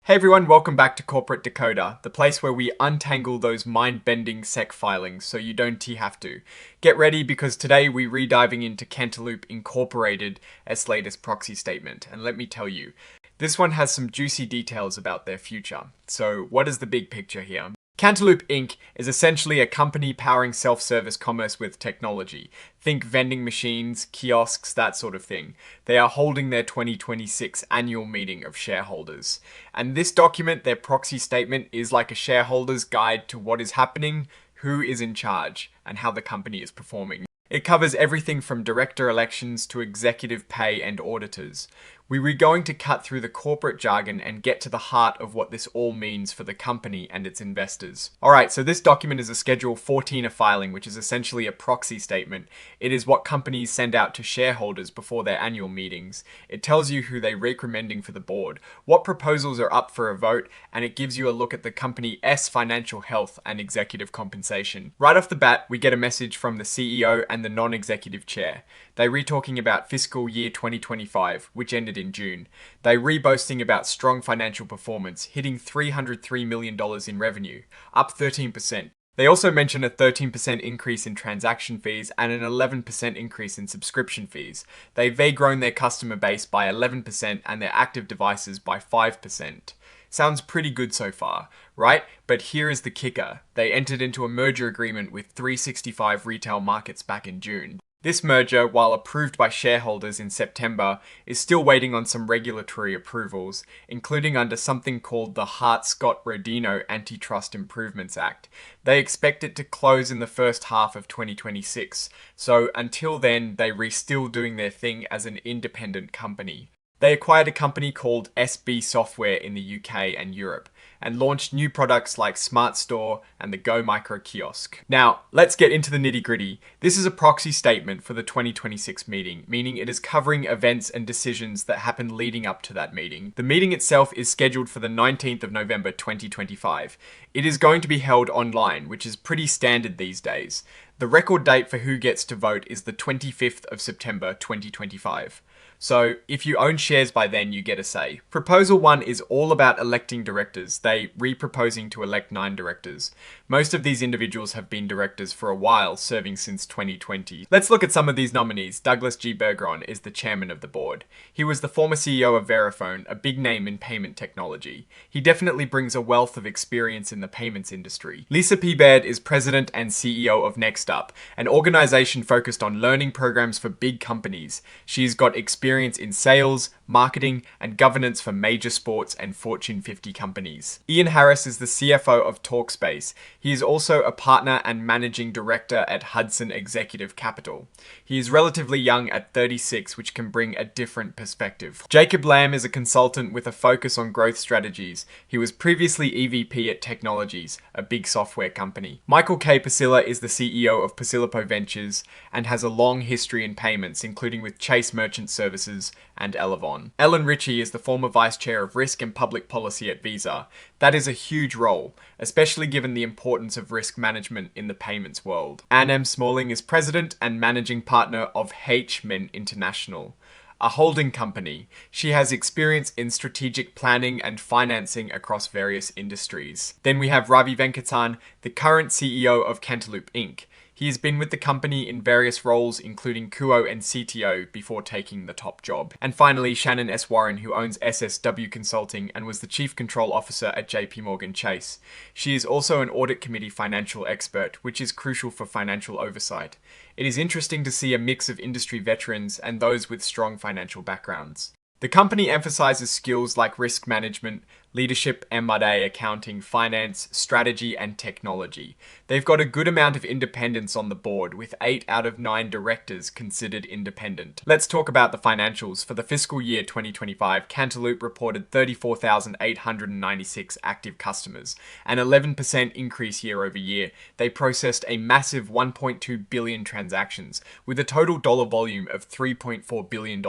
Hey everyone, welcome back to Corporate Decoder, the place where we untangle those mind-bending SEC filings so you don't have to. Get ready because today we're rediving into Cantaloupe Incorporated as latest proxy statement, and let me tell you, this one has some juicy details about their future. So what is the big picture here? Cantaloupe Inc. is essentially a company powering self-service commerce with technology. Think vending machines, kiosks, that sort of thing. They are holding their 2026 annual meeting of shareholders. And this document, their proxy statement, is like a shareholder's guide to what is happening, who is in charge, and how the company is performing. It covers everything from director elections to executive pay and auditors. We were going to cut through the corporate jargon and get to the heart of what this all means for the company and its investors. Alright, so this document is a Schedule 14 filing, which is essentially a proxy statement. It is what companies send out to shareholders before their annual meetings. It tells you who they're recommending for the board, what proposals are up for a vote, and it gives you a look at the company's financial health and executive compensation. Right off the bat, we get a message from the CEO and the non-executive chair. They re-talking about fiscal year 2025, which ended in June. They re-boasting about strong financial performance, hitting $303 million in revenue, up 13%. They also mention a 13% increase in transaction fees and an 11% increase in subscription fees. They've grown their customer base by 11% and their active devices by 5%. Sounds pretty good so far, right? But here is the kicker. They entered into a merger agreement with 365 Retail Markets back in June. This merger, while approved by shareholders in September, is still waiting on some regulatory approvals, including under something called the Hart-Scott-Rodino Antitrust Improvements Act. They expect it to close in the first half of 2026, so until then, they're still doing their thing as an independent company. They acquired a company called SB Software in the UK and Europe, and launched new products like Smart Store and the Go Micro Kiosk. Now, let's get into the nitty-gritty. This is a proxy statement for the 2026 meeting, meaning it is covering events and decisions that happened leading up to that meeting. The meeting itself is scheduled for the 19th of November 2025. It is going to be held online, which is pretty standard these days. The record date for who gets to vote is the 25th of September 2025. So, if you own shares by then, you get a say. Proposal 1 is all about electing directors. They re-proposing to elect 9 directors. Most of these individuals have been directors for a while, serving since 2020. Let's look at some of these nominees. Douglas G. Bergeron is the chairman of the board. He was the former CEO of Verifone, a big name in payment technology. He definitely brings a wealth of experience in the payments industry. Lisa P. Baird is president and CEO of NextUp, an organization focused on learning programs for big companies. She's got experience in sales, marketing, and governance for major sports and Fortune 50 companies. Ian Harris is the CFO of Talkspace. He is also a partner and managing director at Hudson Executive Capital. He is relatively young at 36, which can bring a different perspective. Jacob Lamb is a consultant with a focus on growth strategies. He was previously EVP at Technologies, a big software company. Michael K. Pasilla is the CEO of Pasilipo Ventures and has a long history in payments, including with Chase Merchant Services and Elavon. Ellen Ritchie is the former Vice Chair of Risk and Public Policy at Visa. That is a huge role, especially given the importance of risk management in the payments world. Anne M. Smalling is President and Managing Partner of H-Men International, a holding company. She has experience in strategic planning and financing across various industries. Then we have Ravi Venkatan, the current CEO of Cantaloupe Inc. He has been with the company in various roles, including CUO and CTO, before taking the top job. And finally, Shannon S. Warren, who owns SSW Consulting and was the Chief Control Officer at JP Morgan Chase. She is also an audit committee financial expert, which is crucial for financial oversight. It is interesting to see a mix of industry veterans and those with strong financial backgrounds. The company emphasizes skills like risk management, leadership, M&A, accounting, finance, strategy, and technology. They've got a good amount of independence on the board, with 8 out of 9 directors considered independent. Let's talk about the financials. For the fiscal year 2025, Cantaloupe reported 34,896 active customers, an 11% increase year over year. They processed a massive 1.2 billion transactions, with a total dollar volume of $3.4 billion.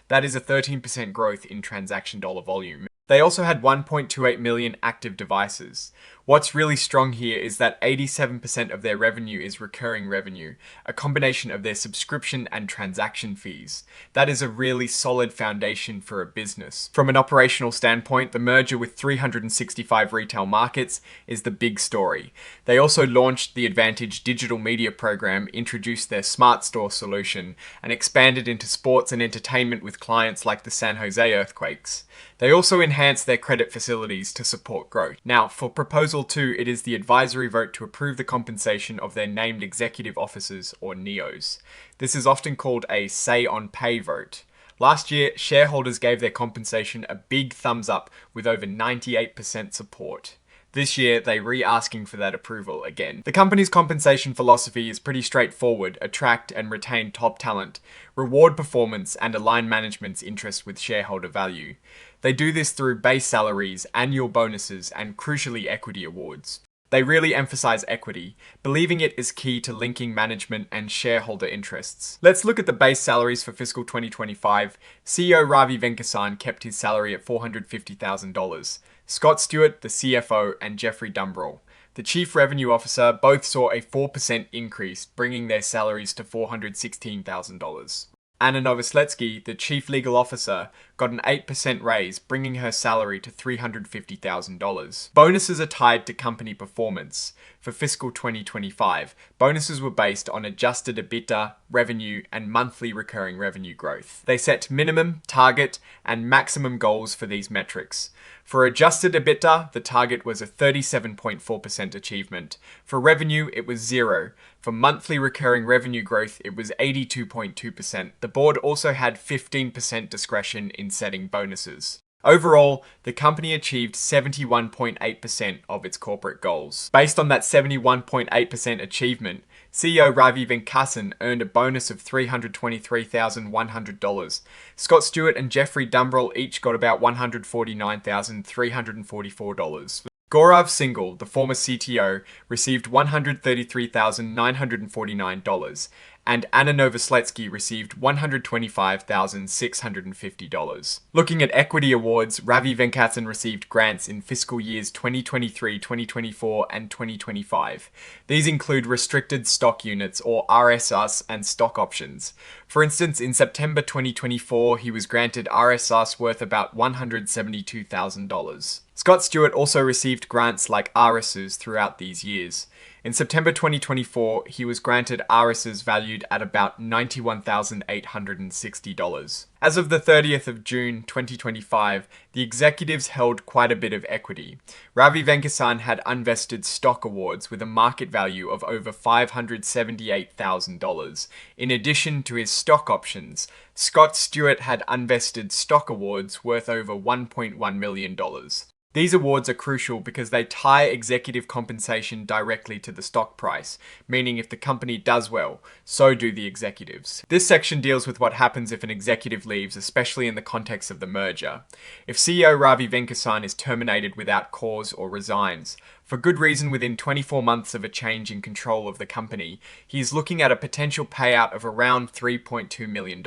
That is a 13% growth in transaction dollar volume. They also had 1.28 million active devices. What's really strong here is that 87% of their revenue is recurring revenue, a combination of their subscription and transaction fees. That is a really solid foundation for a business. From an operational standpoint, the merger with 365 retail markets is the big story. They also launched the Advantage digital media program, introduced their Smart Store solution, and expanded into sports and entertainment with clients like the San Jose Earthquakes. They also enhanced their credit facilities to support growth. Now, for Proposal 2, it is the advisory vote to approve the compensation of their named executive officers, or NEOs. This is often called a say-on-pay vote. Last year, shareholders gave their compensation a big thumbs up with over 98% support. This year, they're re-asking for that approval again. The company's compensation philosophy is pretty straightforward: attract and retain top talent, reward performance, and align management's interest with shareholder value. They do this through base salaries, annual bonuses, and crucially equity awards. They really emphasize equity, believing it is key to linking management and shareholder interests. Let's look at the base salaries for fiscal 2025. CEO Ravi Venkasan kept his salary at $450,000. Scott Stewart, the CFO, and Jeffrey Dumbrell, the Chief Revenue Officer, both saw a 4% increase, bringing their salaries to $416,000. Anna Novosletsky, the Chief Legal Officer, got an 8% raise, bringing her salary to $350,000. Bonuses are tied to company performance. For fiscal 2025, bonuses were based on adjusted EBITDA, revenue, and monthly recurring revenue growth. They set minimum, target, and maximum goals for these metrics. For adjusted EBITDA, the target was a 37.4% achievement. For revenue, it was 0. For monthly recurring revenue growth, it was 82.2%. The board also had 15% discretion in setting bonuses. Overall, the company achieved 71.8% of its corporate goals. Based on that 71.8% achievement, CEO Ravi Venkasan earned a bonus of $323,100. Scott Stewart and Jeffrey Dumbrell each got about $149,344. Gaurav Singhal, the former CTO, received $133,949, and Anna Novosletsky received $125,650. Looking at equity awards, Ravi Venkasan received grants in fiscal years 2023, 2024, and 2025. These include restricted stock units, or RSUs, and stock options. For instance, in September 2024, he was granted RSUs worth about $172,000. Scott Stewart also received grants like RSUs throughout these years. In September 2024, he was granted RSUs valued at about $91,860. As of the 30th of June 2025, the executives held quite a bit of equity. Ravi Venkasan had unvested stock awards with a market value of over $578,000. In addition to his stock options, Scott Stewart had unvested stock awards worth over $1.1 million. These awards are crucial because they tie executive compensation directly to the stock price, meaning if the company does well, so do the executives. This section deals with what happens if an executive leaves, especially in the context of the merger. If CEO Ravi Venkasan is terminated without cause or resigns, for good reason within 24 months of a change in control of the company, he is looking at a potential payout of around $3.2 million.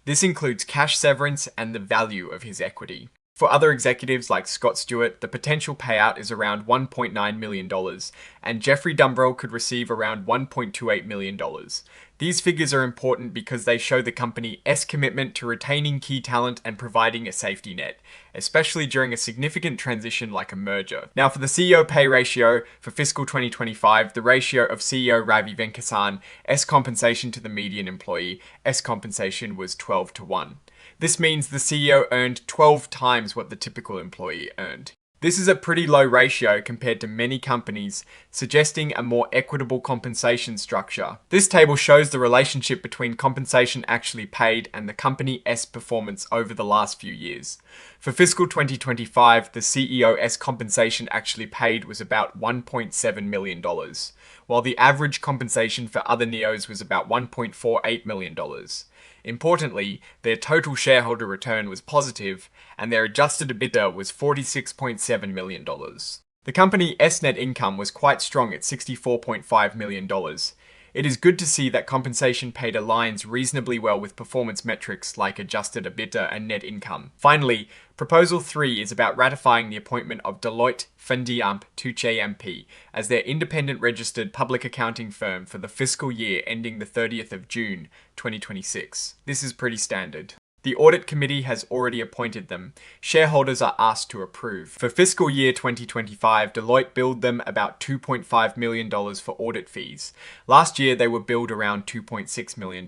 This includes cash severance and the value of his equity. For other executives like Scott Stewart, the potential payout is around $1.9 million, and Jeffrey Dumbrell could receive around $1.28 million. These figures are important because they show the company's commitment to retaining key talent and providing a safety net, especially during a significant transition like a merger. Now, for the CEO pay ratio for fiscal 2025, the ratio of CEO Ravi Venkasan's compensation to the median employee's compensation was 12:1. This means the CEO earned 12 times what the typical employee earned. This is a pretty low ratio compared to many companies, suggesting a more equitable compensation structure. This table shows the relationship between compensation actually paid and the company's performance over the last few years. For fiscal 2025, the CEO's compensation actually paid was about $1.7 million, while the average compensation for other NEOs was about $1.48 million. Importantly, their total shareholder return was positive, and their adjusted EBITDA was $46.7 million. The company's net income was quite strong at $64.5 million. It is good to see that compensation paid aligns reasonably well with performance metrics like adjusted EBITDA and net income. Finally, Proposal 3 is about ratifying the appointment of Deloitte Fundiamp Touche MP as their independent registered public accounting firm for the fiscal year ending the 30th of June 2026. This is pretty standard. The audit committee has already appointed them. Shareholders are asked to approve. For fiscal year 2025, Deloitte billed them about $2.5 million for audit fees. Last year, they were billed around $2.6 million.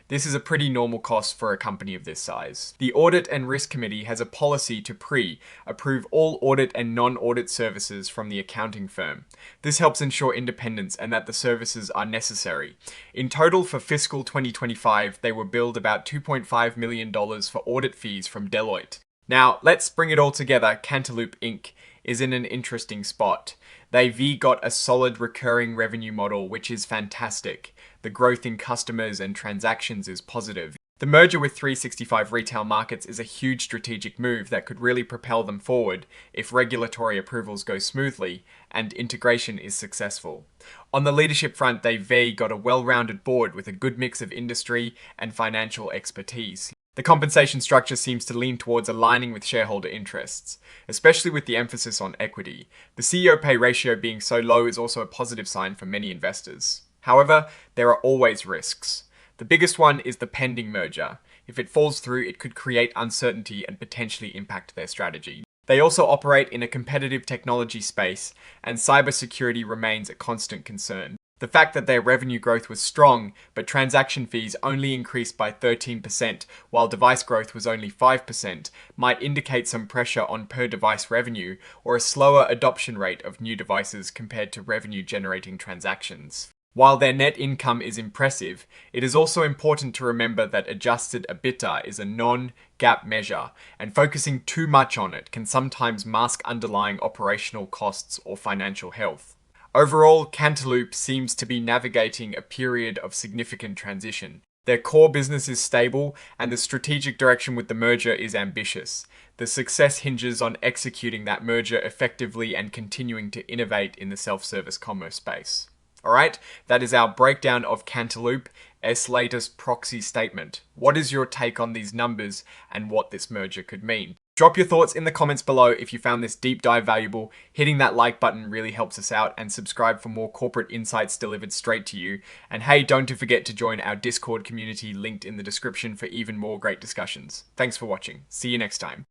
This is a pretty normal cost for a company of this size. The Audit and Risk Committee has a policy to pre-approve all audit and non-audit services from the accounting firm. This helps ensure independence and that the services are necessary. In total, for fiscal 2025, they were billed about $2.5 million for audit fees from Deloitte. Now, let's bring it all together. Cantaloupe Inc. is in an interesting spot. They've got a solid recurring revenue model, which is fantastic. The growth in customers and transactions is positive. The merger with 365 Retail Markets is a huge strategic move that could really propel them forward if regulatory approvals go smoothly and integration is successful. On the leadership front, they've got a well-rounded board with a good mix of industry and financial expertise. The compensation structure seems to lean towards aligning with shareholder interests, especially with the emphasis on equity. The CEO pay ratio being so low is also a positive sign for many investors. However, there are always risks. The biggest one is the pending merger. If it falls through, it could create uncertainty and potentially impact their strategy. They also operate in a competitive technology space, and cybersecurity remains a constant concern. The fact that their revenue growth was strong, but transaction fees only increased by 13%, while device growth was only 5%, might indicate some pressure on per-device revenue or a slower adoption rate of new devices compared to revenue-generating transactions. While their net income is impressive, it is also important to remember that adjusted EBITDA is a non-GAAP measure, and focusing too much on it can sometimes mask underlying operational costs or financial health. Overall, Cantaloupe seems to be navigating a period of significant transition. Their core business is stable, and the strategic direction with the merger is ambitious. The success hinges on executing that merger effectively and continuing to innovate in the self-service commerce space. Alright, that is our breakdown of Cantaloupe's latest proxy statement. What is your take on these numbers and what this merger could mean? Drop your thoughts in the comments below if you found this deep dive valuable. Hitting that like button really helps us out, and subscribe for more corporate insights delivered straight to you. And hey, don't forget to join our Discord community linked in the description for even more great discussions. Thanks for watching. See you next time.